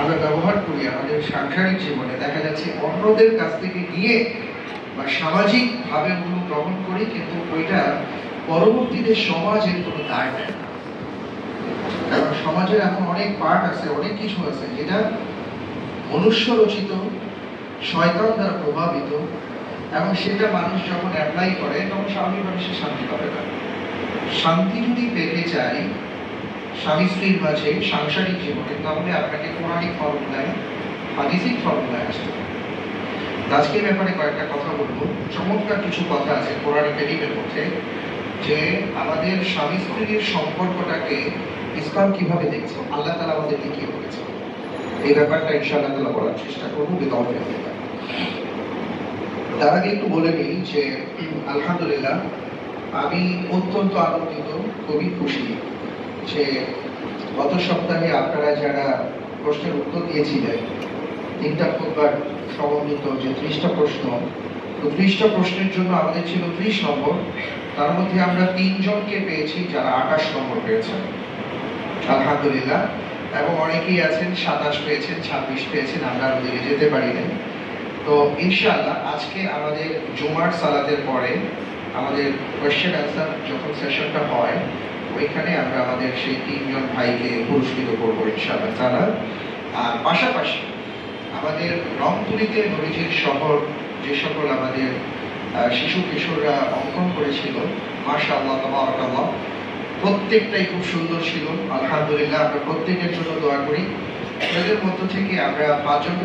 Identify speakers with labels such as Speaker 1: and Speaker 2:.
Speaker 1: আমরা ব্যবহার করি আমাদের সাংসারিক জীবনে, দেখা যাচ্ছে অন্যদের কাছ থেকে নিয়ে বা সামাজিক ভাবে ওগুলো গ্রহণ করি, কিন্তু ওইটা পরবর্তীতে সমাজের কোনো দায় নেয় না। কারণ সমাজের এখন অনেক পার্ট আছে, অনেক কিছু আছে যেটা মনুষ্য রচিত, শয়তান দ্বারা প্রভাবিত, এবং সেটা মানুষ যখন অ্যাপ্লাই করে তখন স্বাভাবিকভাবে সে শান্তি পাবে না। শান্তি যদি পেতে চাই স্বামী স্ত্রীর মাঝে সাংসারিক জীবনে, তাহলে আপনাকে কোরআনিক ফর্মুলায়, হাদিসিক ফর্মুলায় আসতে হবে। আজকের ব্যাপারে কয়েকটা কথা বলবো। চমৎকার কিছু কথা আছে কোরআন কারীমের মধ্যে, যে আমাদের স্বামী স্ত্রীর সম্পর্কটাকে ইসলাম কিভাবে দেখছে, আল্লাহ তাআলা আমাদেরকে কি বলেছে, এই ব্যাপারটা ইনশাআল্লাহ তাআলা বলার চেষ্টা করবো বিতওফিক। তার আগে একটু বলে নিই যে আলহামদুলিল্লাহ আমি অত্যন্ত আনন্দিত, খুবই খুশি যে গত সপ্তাহে আপনারা যারা প্রশ্নের উত্তর দিয়েছিলেন, 3টা খুতবার সমন্বিত যে 30টা প্রশ্ন, তো 30টা প্রশ্নের জন্য আমাদের ছিল 30 নম্বর। তার মধ্যে আমরা 3 জনকে পেয়েছি যারা 28 নম্বর পেয়েছেন, আলহামদুলিল্লাহ। এবং অনেকেই আছেন 27 পেয়েছেন, 26 পেয়েছেন, আমরা ওদিকে যেতে পারি না। তো ইনশাআল্লাহ আজকে আমাদের জুমার সালাতের পরে আমাদের কোয়েশ্চেন অ্যান্সার যখন সেশনটা হয়, ওইখানে আমরা আমাদের সেই 3 জন ভাইকে পুরস্কৃত করবো ইনশাআল্লাহ তাআলা। আর পাশাপাশি আমাদের রংতুলিতে নবীজির শহর যে সকল আমাদের শিশু কিশোররা অঙ্কন করেছিল, মাশাআল্লাহ তাবারাকাল্লাহ, প্রত্যেকটাই খুব সুন্দর ছিল। আলহামদুলিল্লাহ, আমরা প্রত্যেকের জন্য দোয়া করি। এদের মধ্য থেকে আমরা 5 জন